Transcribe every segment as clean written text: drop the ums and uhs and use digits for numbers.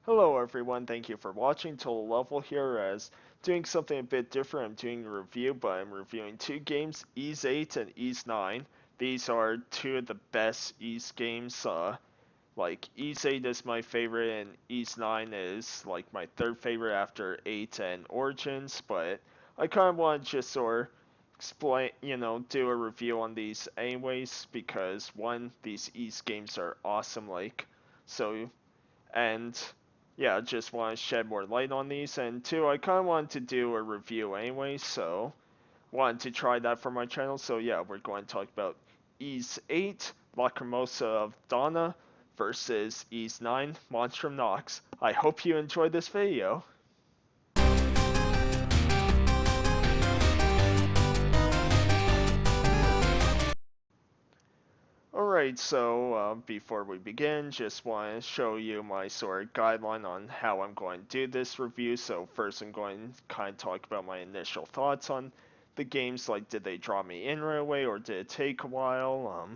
Hello everyone, thank you for watching. Total Level here as doing something a bit different. I'm doing a review, but I'm reviewing two games, Ys 8 and Ys 9. These are two of the best Ys games. Like Ys 8 is my favorite and Ys 9 is like my third favorite after 8 and Origins, but I kind of want to just sort of explain, do a review on these anyways because one, these Ys games are awesome, so and yeah, just want to shed more light on these. And two, I kind of wanted to do a review anyway, so wanted to try that for my channel. So yeah, we're going to talk about Ys 8, Lacrimosa of Donna versus Ys 9, Monstrum Nox. I hope you enjoyed this video. Alright, so before we begin, just want to show you my sort of guideline on how I'm going to do this review. So first I'm going to kind of talk about my initial thoughts on the games, like did they draw me in right away or did it take a while,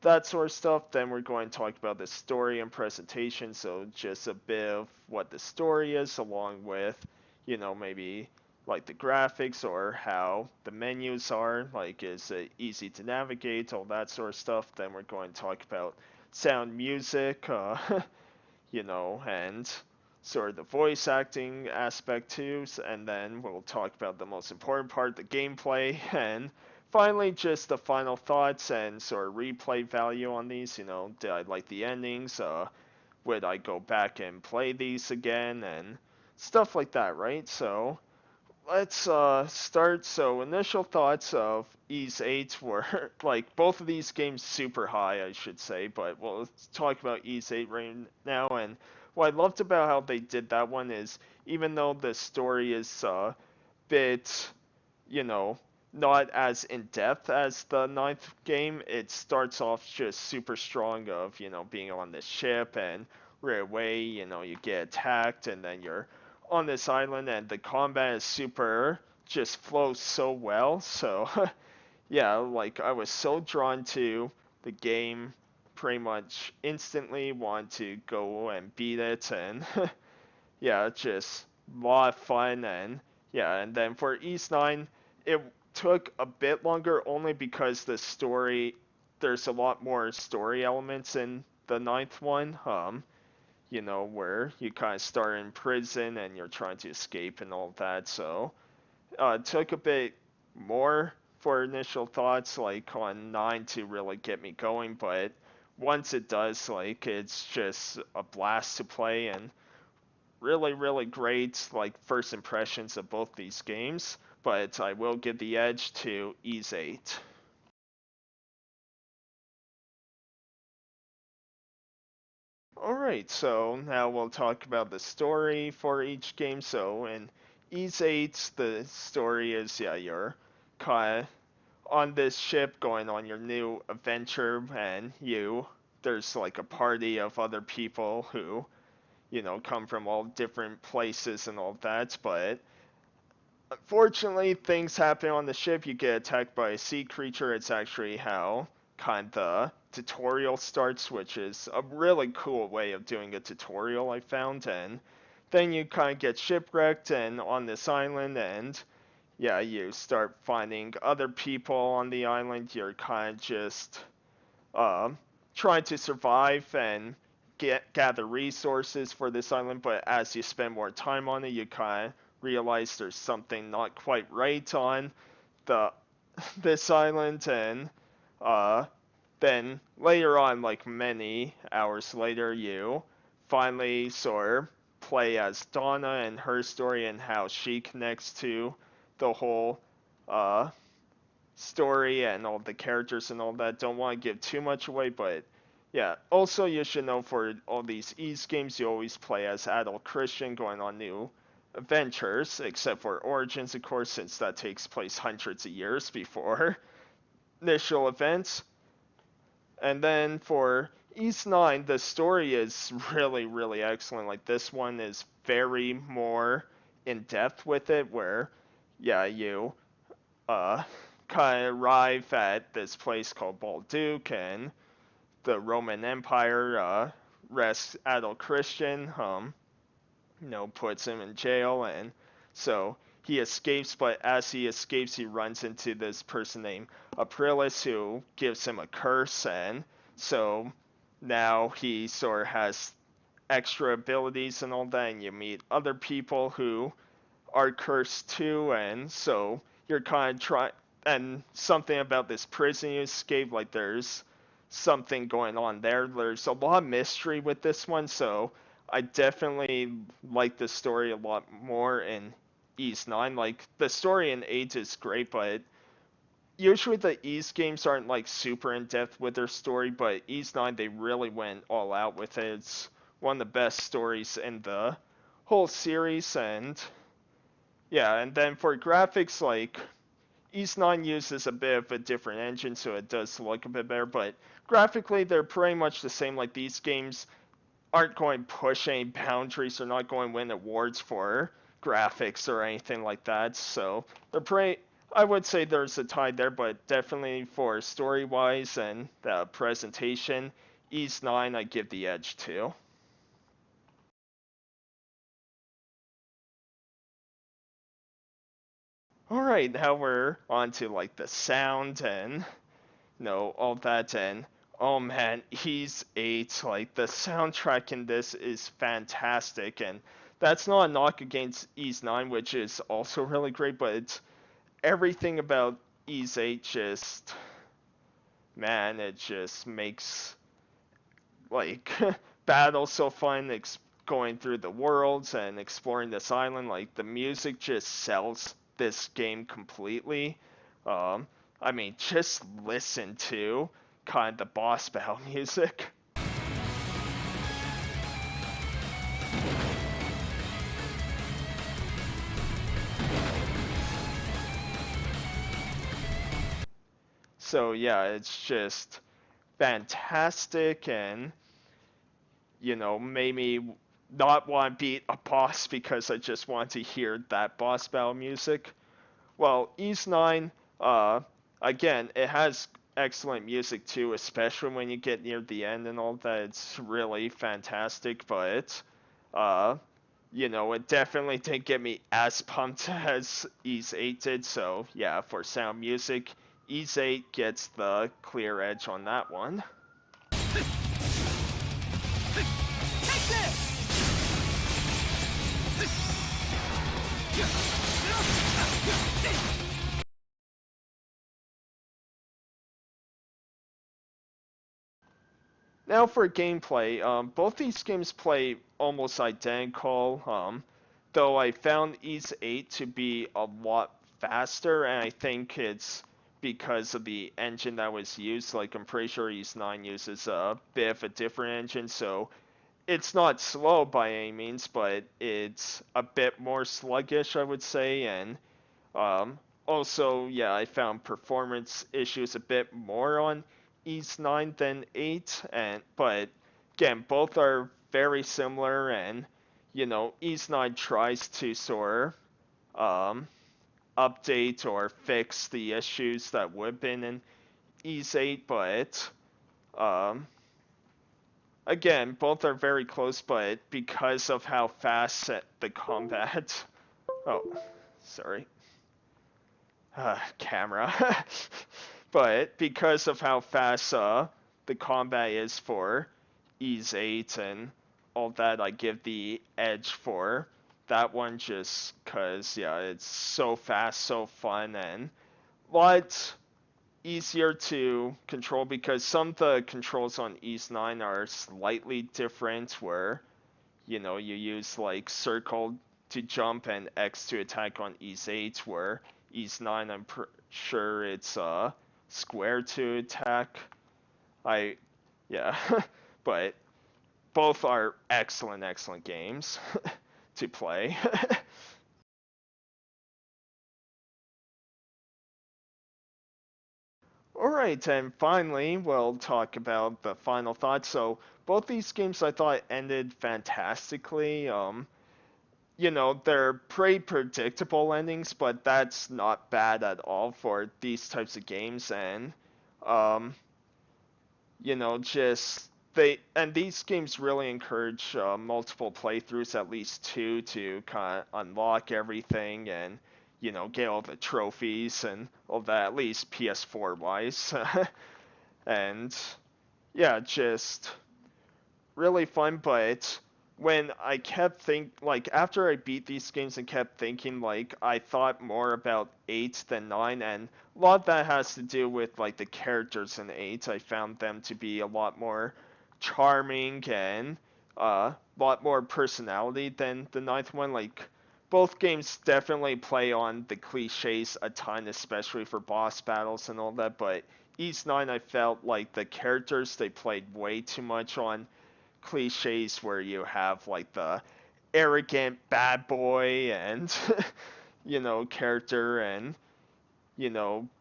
that sort of stuff. Then we're going to talk about the story and presentation, so just a bit of what the story is along with, maybe like the graphics or how the menus are, like is it easy to navigate, all that sort of stuff. Then we're going to talk about sound, music, and sort of the voice acting aspect too, and then we'll talk about the most important part, the gameplay, and finally just the final thoughts and sort of replay value on these. Did I like the endings? Would I go back and play these again? And stuff like that, right? So let's start. So initial thoughts of Ys 8 were like both of these games super high, I should say, but we'll talk about Ys 8 right now. And what I loved about how they did that one is even though the story is a bit, you know, not as in depth as the ninth game, it starts off just super strong of, being on this ship and right away, you get attacked and then you're on this island and the combat is super, just flows so well. So, yeah, like I was so drawn to the game pretty much instantly, want to go and beat it and yeah, just a lot of fun. And yeah, and then for Ys 9, it took a bit longer only because there's a lot more story elements in the ninth one. Where you kind of start in prison and you're trying to escape and all that. So it took a bit more for initial thoughts, like on 9 to really get me going, but once it does, like, it's just a blast to play and really, really great like first impressions of both these games, but I will give the edge to Ys 8. Alright, so now we'll talk about the story for each game. So in Ys 8, the story is, yeah, you're kind of on this ship going on your new adventure, and there's like a party of other people who, come from all different places and all that, but unfortunately, things happen on the ship. You get attacked by a sea creature. It's actually how kind of the tutorial starts, which is a really cool way of doing a tutorial, I found. And then you kind of get shipwrecked and on this island, and yeah, you start finding other people on the island. You're kind of just um, trying to survive and gather resources for this island, but as you spend more time on it, you kind of realize there's something not quite right on the this island, and uh, then later on, like many hours later, you finally sort of play as Donna and her story and how she connects to the whole uh, story and all the characters and all that. Don't want to give too much away, but yeah. Also, you should know for all these Ys games, you always play as adult Christian going on new adventures, except for Origins, of course, since that takes place hundreds of years before initial events. And then for Ys 9, the story is really, really excellent. Like, this one is very more in depth with it, where, yeah, you uh, kind of arrive at this place called Balduke, and the Roman Empire arrests adult Christian, puts him in jail, and so he escapes. But as he escapes, he runs into this person named Aprilis who gives him a curse, and so now he sort of has extra abilities and all that, and you meet other people who are cursed too, and so you're kind of trying. And something about this prison you escape, like there's something going on there. There's a lot of mystery with this one, so I definitely like the story a lot more in Ys 9. Like the story in 8 is great, but usually the Ys games aren't like super in depth with their story, but Ys 9 they really went all out with it. It's one of the best stories in the whole series, and yeah, and then for graphics, like Ys 9 uses a bit of a different engine, so it does look a bit better, but graphically they're pretty much the same. Like these games aren't going to push any boundaries, they're not going to win awards for graphics or anything like that, so they're pretty. I would say there's a tie there, but definitely for story wise and the presentation, Ys 9 I give the edge to. Alright, now we're on to like the sound and all that, and oh man, Ys 8, like the soundtrack in this is fantastic, and that's not a knock against Ys 9, which is also really great, but it's everything about Ys 8 just, man, it just makes like battle so fun, going through the worlds and exploring this island. Like the music just sells this game completely. Um, I mean, just listen to kind of the boss battle music. So yeah, it's just fantastic, and made me not want to beat a boss because I just want to hear that boss battle music. Well, Ys 9, uh, again, it has excellent music too, especially when you get near the end and all that. It's really fantastic, but, uh, it definitely didn't get me as pumped as Ys 8 did. So, yeah, for sound music, Ys 8 gets the clear edge on that one. Now for gameplay, both these games play almost identical, though I found Ys 8 to be a lot faster, and I think it's because of the engine that was used. Like I'm pretty sure Ys 9 uses a bit of a different engine, so it's not slow by any means, but it's a bit more sluggish, I would say, and um, also, yeah, I found performance issues a bit more on Ys 9 than 8, and but again, both are very similar, and Ys 9 tries to sort of update or fix the issues that would have been in Ys 8, but um, again, both are very close, but because of how fast the combat, oh, sorry. Camera. But because of how fast the combat is for Ys 8 and all that, I give the edge for that one just because, yeah, it's so fast, so fun, and a lot easier to control because some of the controls on Ys 9 are slightly different where, you use like circle to jump and X to attack on Ys 8, where Ys 9, I'm sure it's square to attack. I, yeah, but both are excellent, excellent games to play. Alright, and finally, we'll talk about the final thoughts. So, both these games I thought ended fantastically. They're pretty predictable endings, but that's not bad at all for these types of games. And, just these games really encourage multiple playthroughs, at least 2, to kind of unlock everything and get all the trophies and all that, at least PS4 wise. And yeah, just really fun. But when I after I beat these games and kept thinking, like, I thought more about 8 than 9, and a lot of that has to do with like the characters in 8. I found them to be a lot more charming and a lot more personality than the ninth one. Like, both games definitely play on the cliches a ton, especially for boss battles and all that, but Ys 9, I felt like the characters, they played way too much on cliches, where you have like the arrogant bad boy and character, and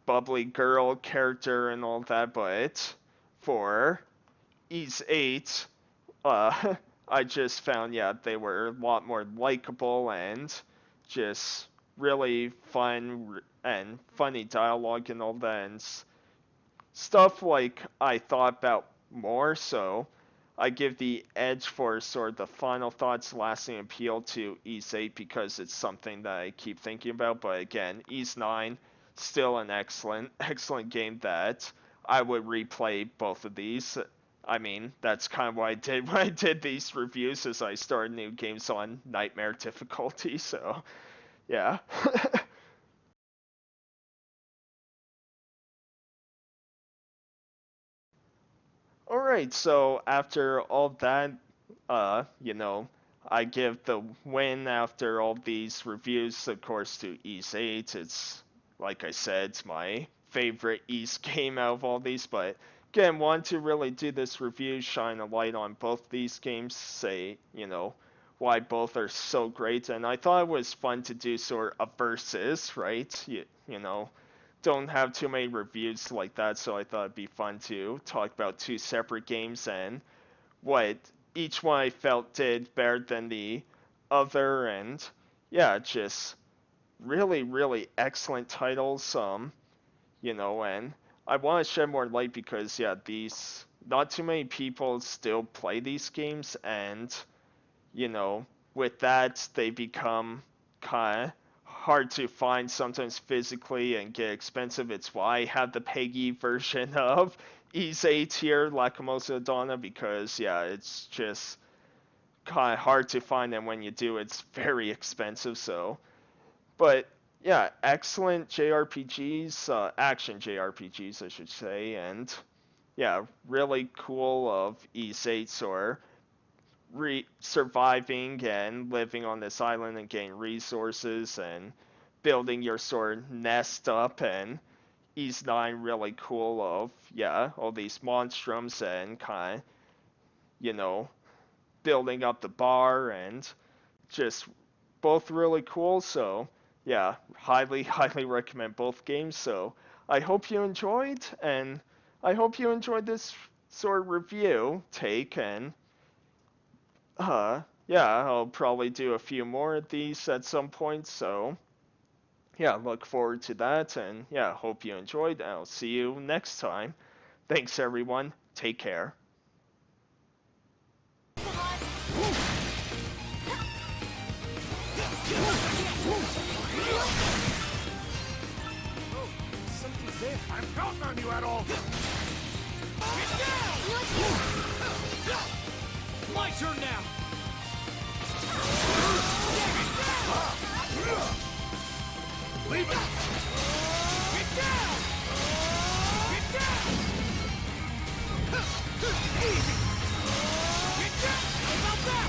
bubbly girl character and all that. But for Ys 8, uh I just found, yeah, they were a lot more likable and just really fun and funny dialogue and all that, and stuff like I thought about more. So I give the edge for sort of the final thoughts, lasting appeal to Ys 8, because it's something that I keep thinking about. But again, Ys 9, still an excellent game that I would replay both of these. I mean, that's kind of what I did when I did these reviews, as I started new games on nightmare difficulty. So yeah. All right, so after all that, I give the win after all these reviews, of course, to Ys 8. It's, like I said, it's my favorite Ys game out of all these, but again, want to really do this review, shine a light on both these games, say, why both are so great, and I thought it was fun to do sort of a versus, right? Don't have too many reviews like that, so I thought it'd be fun to talk about two separate games and what each one I felt did better than the other. And yeah, just really, really excellent titles. And I want to shed more light because, yeah, these, not too many people still play these games, and you know, with that, they become kind of hard to find sometimes physically and get expensive. It's why I have the Peggy version of Ys 8 here, Lacrimosa Donna, because, yeah, it's just kind of hard to find, and when you do, it's very expensive. So, but yeah, excellent JRPGs, action JRPGs, I should say, and yeah, really cool of Ys 8, or surviving and living on this island and getting resources and building your sort of nest up. And Ys 9, really cool of, yeah, all these monstrums and kind of, you know, building up the bar, and just both really cool. So yeah, highly, highly recommend both games. So I hope you enjoyed, and I hope you enjoyed this sort of review take. And yeah, I'll probably do a few more of these at some point, so yeah, look forward to that, and yeah, hope you enjoyed, and I'll see you next time. Thanks, everyone. Take care. Something's there. I'm counting on you at all. My turn now. Leave it. Get down. Get down. Easy. Get down. How about that?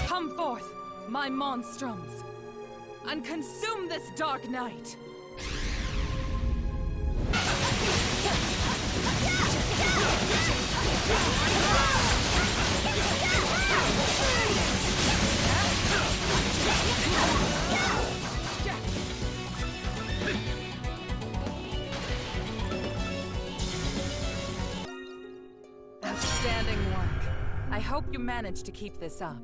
Come forth, my monstrums, and consume this dark night! Outstanding work. I hope you manage to keep this up.